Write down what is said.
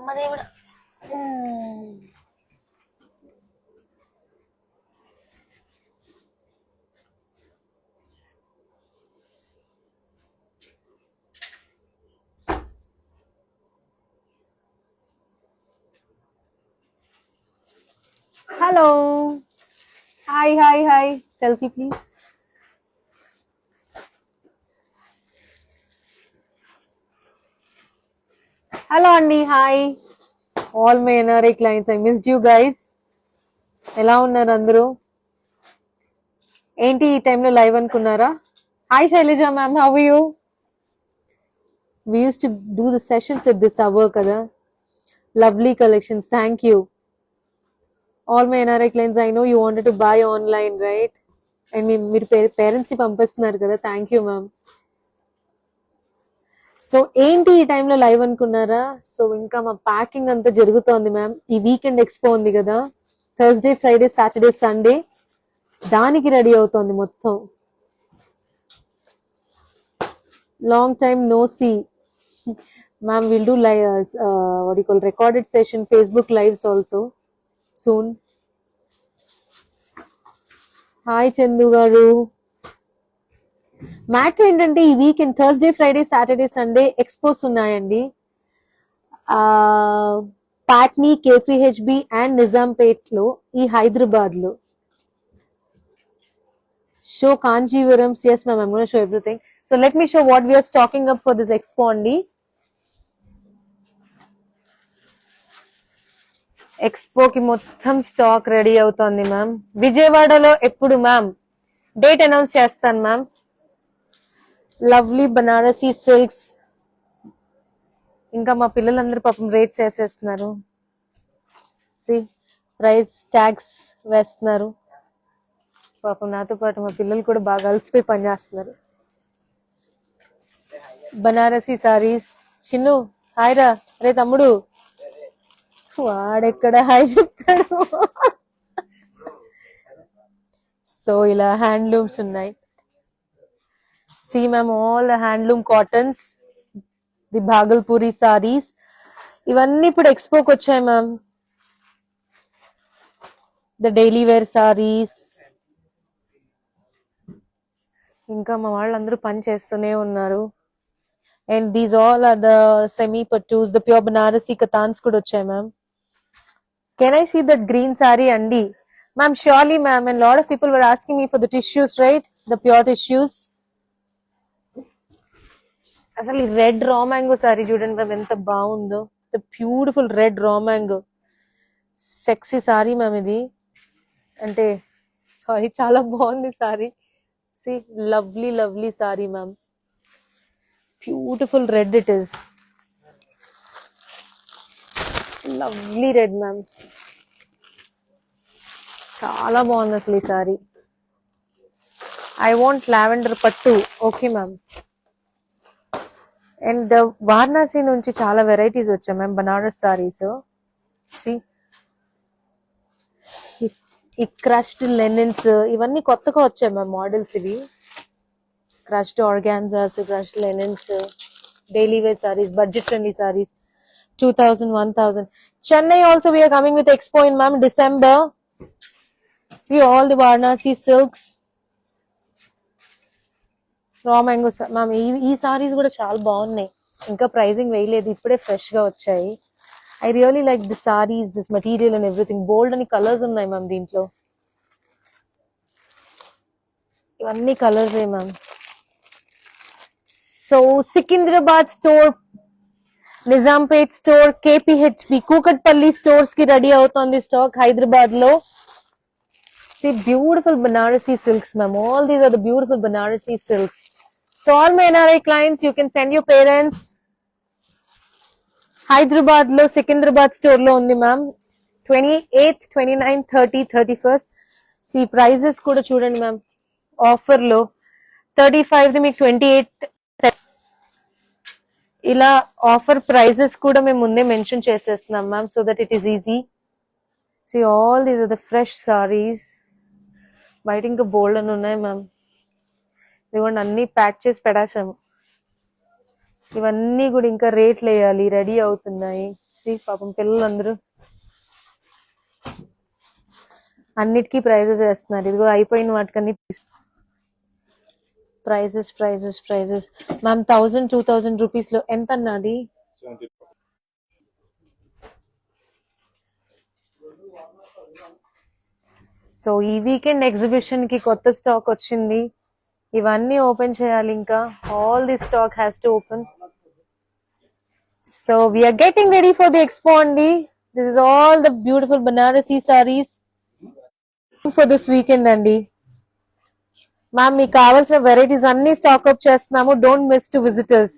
అమ్మ దేవుడు. Hello, hi hi hi, selfie please. Hello అండి, hi all my NRI clients. I missed you guys. ఎలా ఉన్నారు అందరూ? ఏంటి ఈ టైంలో లైవ్ అనుకున్నారా? Hi Shailaja ma'am, how are you? We used to do the sessions at this hour kada. Lovely collections, thank you. All my NRI clients, I know you wanted to buy online, right? And మీరు parents ని పంపిస్తున్నారు కదా, thank you ma'am. So ఏంటి ఈ టైంలో live అనుకున్నారా? So ఇంకా మా ప్యాకింగ్ అంతా జరుగుతోంది మ్యామ్. ఈ వీకెండ్ ఎక్స్పో ఉంది కదా, థర్స్డే ఫ్రైడే సాటర్డే సండే, దానికి రెడీ అవుతోంది మొత్తం. Long time no see ma'am. Will do live what do you call recorded session, Facebook lives also soon. Hi Chandu గారు. మ్యాటర్ ఏంటంటే ఈ weekend Thursday Friday Saturday Sunday expos ఉన్నాయండి. Patny, KPHB and Nizampet లో, ఈ హైదరాబాద్ లో. Show Kanjeevaram. yes ma'am, I'm going to show everything. So let me show what we are stocking up for this expo అండి. ఎక్స్పోకి మొత్తం stock ready అవుతోంది ma'am. విజయవాడలో ఎప్పుడు ma'am? Date announce చేస్తాను మ్యామ్. Lovely Banarasi silks. ఇంకా మా పిల్లలందరూ పాపం రేట్స్ వేసేస్తున్నారు. సి ప్రైస్ ట్యాగ్స్ వేస్తున్నారు. పాపం నాతో పాటు మా పిల్లలు కూడా బాగా అలసిపోయి పనిచేస్తున్నారు. బనారసీ సారీస్. చిన్ను హాయ్ రా. రే తమ్ముడు, వాడెక్కడ హాయ్ చెప్తాడు. సో ఇలా హ్యాండ్లూమ్స్ ఉన్నాయి. See ma'am, all the handloom cottons, the Bhagalpuri sarees, ఇవన్నీ ఇప్పుడు ఎక్స్పోకి వచ్చాయి ma'am. The daily wear saris. ఇంకా మా వాళ్ళందరూ పని చేస్తూనే ఉన్నారు. And these all are the semi పట్టూస్, ద ప్యూర్ బనారసీ కతాన్స్ కూడా వచ్చాయి ma'am. Can I see that green sari అండి? Ma'am surely ma'am. And lot of people were asking me for the tissues, right? The pure tissues. అసలు ఈ red raw mango sorry చూడండి ma'am, ఎంత బాగుందో. The beautiful red raw mango sexy sari ma'am ఇది. అంటే సారీ, చాలా బాగుంది sari. See lovely lovely sari ma'am. Beautiful red it is. Lovely red ma'am, చాలా బాగుంది అసలు ఈ sari. I want lavender pattu. Okay ma'am. And Varanasi నుంచి చాలా వెరైటీస్ వచ్చాయి మ్యామ్, బనారస్ సారీస్. సి ఈ క్రష్డ్ లెనిన్స్, ఇవన్నీ కొత్తగా వచ్చాయి మ్యామ్ మోడల్స్. ఇవి crushed organzas, crushed linens, daily wear saris, budget friendly saris. 2000, 1000. Chennai also we are coming with expo in ma'am December. See all the Varanasi silks. రా mangoes ma'am. ఈ సారీస్ కూడా చాలా బాగున్నాయి. ఇంకా ప్రైజింగ్ వేయలేదు, ఇప్పుడే ఫ్రెష్ గా వచ్చాయి. I really like the saris, this material and everything. Bold అని కలర్స్ ఉన్నాయి మ్యామ్ దీంట్లో. ఇవన్నీ కలర్స్ ఏ ma'am. So Secunderabad store, Nizampet store, KPHB, Kukatpally stores కి రెడీ అవుతోంది స్టాక్ హైదరాబాద్ లో. See beautiful Banarasi silks ma'am. All these are the beautiful Banarasi silks. So all my NRI clients, you can send your parents. Hyderabad lo Secunderabad store lo undi ma'am. 28th, 29th, 30th, 31st. See prices kuda chudandi ma'am. Offer lo 35 the మీకు 28 ఇలా offer prices కూడా మేము ముందే mention చేసేస్తున్నాం ma'am, so that it is easy. See all these are the fresh sarees. బయట ఇంకా బోల్డ్ అని ఉన్నాయి మ్యామ్. ఇదిగోండి అన్ని ప్యాక్ చేసి పెడేసాము. ఇవన్నీ కూడా ఇంకా రేట్లు వేయాలి, రెడీ అవుతున్నాయి. పాపం పిల్లలందరూ అన్నిటికీ ప్రైజెస్ వేస్తున్నారు. ఇదిగో అయిపోయిన వాటికన్నీ ప్రైజెస్ మ్యామ్ 1000-2000 రూపీస్ లో ఎంత అన్నది? సో ఈ వీకెండ్ ఎగ్జిబిషన్ కి కొత్త స్టాక్ వచ్చింది. ఇవన్నీ ఓపెన్ చేయాలి ఇంకా. All the stock has to open. So we are getting ready for the expo అండి. This is all the beautiful Banarasi saris for this weekend అండి. మ్యామ్ మీకు కావాల్సిన వెరైటీస్ అన్ని స్టాక్ అప్ చేస్తున్నాము. Don't miss to visitors.